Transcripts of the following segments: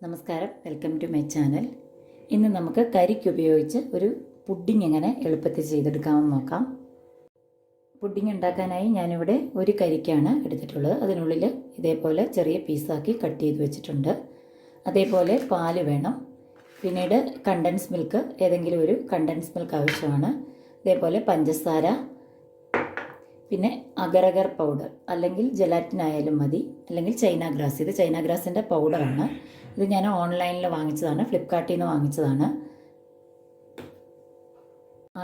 നമസ്കാരം, welcome to my channel. ഇന്ന് നമുക്ക് കരിക്ക് ഉപയോഗിച്ച് ഒരു പുഡിംഗ് എങ്ങനെ എളുപ്പത്തിൽ ചെയ്തെടുക്കാമെന്ന് നോക്കാം. പുഡിംഗ് ഉണ്ടാക്കാനായി ഞാനിവിടെ ഒരു കരിക്കാണ് എടുത്തിട്ടുള്ളത്. അതിനുള്ളിൽ ഇതേപോലെ ചെറിയ പീസാക്കി കട്ട് ചെയ്ത് വെച്ചിട്ടുണ്ട്. അതേപോലെ പാല് വേണം. പിന്നീട് കണ്ടൻസ് മിൽക്ക്, ഏതെങ്കിലും ഒരു കണ്ടൻസ് മിൽക്ക് ആവശ്യമാണ്. അതേപോലെ പഞ്ചസാര, പിന്നെ അഗർ പൗഡർ അല്ലെങ്കിൽ ജലാറ്റിൻ ആയാലും മതി, അല്ലെങ്കിൽ ചൈന ഗ്രാസ്. ഇത് ചൈന ഗ്രാസിൻ്റെ പൗഡറാണ്. ഇത് ഞാൻ ഓൺലൈനിൽ വാങ്ങിച്ചതാണ്, ഫ്ലിപ്കാർട്ടിൽ നിന്ന് വാങ്ങിച്ചതാണ്.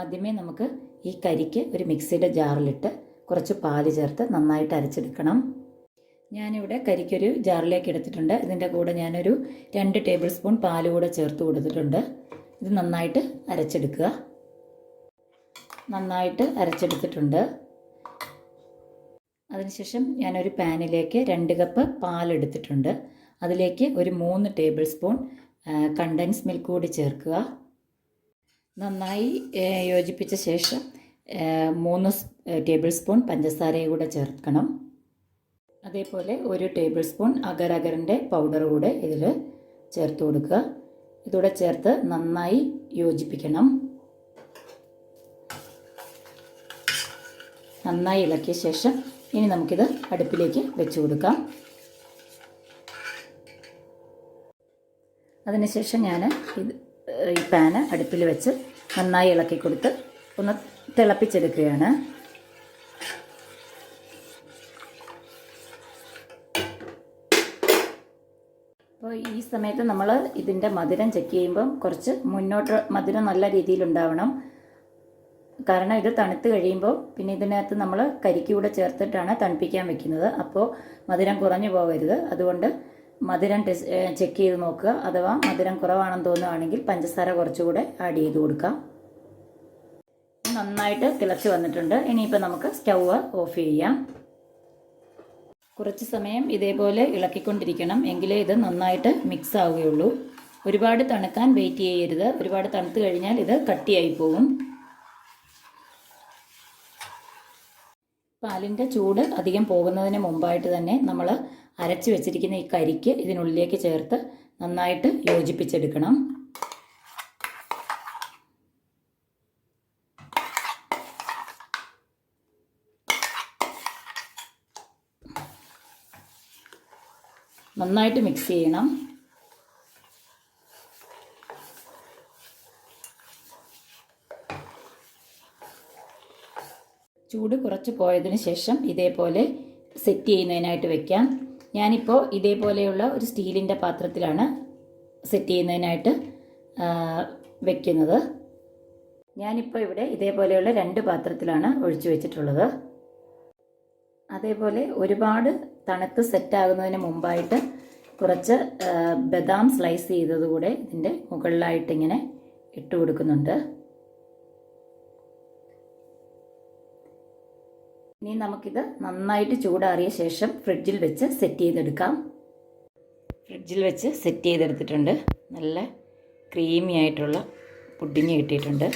ആദ്യമേ നമുക്ക് ഈ കരിക്ക് ഒരു മിക്സിയുടെ ജാറിലിട്ട് കുറച്ച് പാല് ചേർത്ത് നന്നായിട്ട് അരച്ചെടുക്കണം. ഞാനിവിടെ കരിക്കൊരു ജാറിലേക്ക് എടുത്തിട്ടുണ്ട്. ഇതിൻ്റെ കൂടെ ഞാനൊരു 2 ടേബിൾ സ്പൂൺ പാല് കൂടെ ചേർത്ത് കൊടുത്തിട്ടുണ്ട്. ഇത് നന്നായിട്ട് അരച്ചെടുക്കുക. നന്നായിട്ട് അരച്ചെടുത്തിട്ടുണ്ട്. അതിനുശേഷം ഞാനൊരു പാനിലേക്ക് 2 കപ്പ് പാലെടുത്തിട്ടുണ്ട്. അതിലേക്ക് ഒരു 3 ടേബിൾ സ്പൂൺ കണ്ടൻസ് മിൽക്ക് കൂടി ചേർക്കുക. നന്നായി യോജിപ്പിച്ച ശേഷം 3 ടേബിൾ സ്പൂൺ പഞ്ചസാരയും കൂടെ ചേർക്കണം. അതേപോലെ 1 ടേബിൾ സ്പൂൺ അഗറിൻ്റെ പൗഡർ കൂടെ ഇതിൽ ചേർത്ത് കൊടുക്കുക. ഇതൂടെ ചേർത്ത് നന്നായി യോജിപ്പിക്കണം. നന്നായി ഇളക്കിയ ശേഷം ഇനി നമുക്കിത് അടുപ്പിലേക്ക് വെച്ച് കൊടുക്കാം. അതിനുശേഷം ഞാൻ ഈ പാന് അടുപ്പിൽ വെച്ച് നന്നായി ഇളക്കി കൊടുത്ത് ഒന്ന് തിളപ്പിച്ചെടുക്കുകയാണ്. അപ്പോൾ ഈ സമയത്ത് നമ്മൾ ഇതിൻ്റെ മധുരം ചെക്ക് ചെയ്യുമ്പം കുറച്ച് മുന്നോട്ട് മധുരം നല്ല രീതിയിലുണ്ടാവണം. കാരണം ഇത് തണുത്ത് കഴിയുമ്പോൾ പിന്നെ ഇതിനകത്ത് നമ്മൾ കരിക്ക് കൂടെ ചേർത്തിട്ടാണ് തണുപ്പിക്കാൻ വെക്കുന്നത്. അപ്പോൾ മധുരം കുറഞ്ഞു പോകരുത്. അതുകൊണ്ട് മധുരം ചെക്ക് ചെയ്ത് നോക്കുക. അഥവാ മധുരം കുറവാണെന്ന് തോന്നുകയാണെങ്കിൽ പഞ്ചസാര കുറച്ചുകൂടെ ആഡ് ചെയ്ത് കൊടുക്കാം. നന്നായിട്ട് തിളച്ച് വന്നിട്ടുണ്ട്. ഇനിയിപ്പോൾ നമുക്ക് സ്റ്റൗവ് ഓഫ് ചെയ്യാം. കുറച്ച് സമയം ഇതേപോലെ ഇളക്കിക്കൊണ്ടിരിക്കണം, എങ്കിലേ ഇത് നന്നായിട്ട് മിക്സ് ആവുകയുള്ളൂ. ഒരുപാട് തണുക്കാൻ വെയിറ്റ് ചെയ്യരുത്. ഒരുപാട് തണുത്ത് കഴിഞ്ഞാൽ ഇത് കട്ടിയായി പോകും. പാലിൻ്റെ ചൂട് അധികം പോകുന്നതിന് മുമ്പായിട്ട് തന്നെ നമ്മൾ അരച്ച് വെച്ചിരിക്കുന്ന ഈ കരിക്ക് ഇതിനുള്ളിലേക്ക് ചേർത്ത് നന്നായിട്ട് യോജിപ്പിച്ചെടുക്കണം. നന്നായിട്ട് മിക്സ് ചെയ്യണം. ചൂട് കുറച്ച് പോയതിന് ശേഷം ഇതേപോലെ സെറ്റ് ചെയ്യുന്നതിനായിട്ട് വെക്കാം. ഞാനിപ്പോൾ ഇതേപോലെയുള്ള ഒരു സ്റ്റീലിൻ്റെ പാത്രത്തിലാണ് സെറ്റ് ചെയ്യുന്നതിനായിട്ട് വെക്കുന്നത്. ഞാനിപ്പോൾ ഇവിടെ ഇതേപോലെയുള്ള 2 പാത്രത്തിലാണ് ഒഴിച്ചു വെച്ചിട്ടുള്ളത്. അതേപോലെ ഒരുപാട് തണുത്ത് സെറ്റാകുന്നതിന് മുമ്പായിട്ട് കുറച്ച് ബദാം സ്ലൈസ് ചെയ്തതുകൂടെ ഇതിൻ്റെ മുകളിലായിട്ട് ഇങ്ങനെ ഇട്ട് കൊടുക്കുന്നുണ്ട്. ഇനി നമുക്കിത് നന്നായിട്ട് ചൂടാറിയ ശേഷം ഫ്രിഡ്ജിൽ വെച്ച് സെറ്റ് ചെയ്തെടുക്കാം. ഫ്രിഡ്ജിൽ വെച്ച് സെറ്റ് ചെയ്തെടുത്തിട്ടുണ്ട്. നല്ല ക്രീമി ആയിട്ടുള്ള പുഡിങ് കിട്ടിയിട്ടുണ്ട്.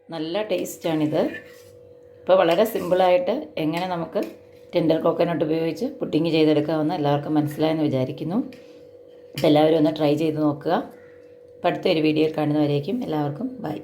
നല്ല ടേസ്റ്റാണിത്. ഇപ്പോൾ വളരെ സിമ്പിളായിട്ട് എങ്ങനെ നമുക്ക് ടെൻഡർ കോക്കനട്ട് ഉപയോഗിച്ച് പുഡിങ് ചെയ്തെടുക്കാമെന്ന് എല്ലാവർക്കും മനസ്സിലായെന്ന് വിചാരിക്കുന്നു. അപ്പോൾ എല്ലാവരും ഒന്ന് ട്രൈ ചെയ്ത് നോക്കുക. അപ്പോൾ അടുത്തൊരു വീഡിയോയിൽ കാണുന്നവരേക്കും എല്ലാവർക്കും ബൈ.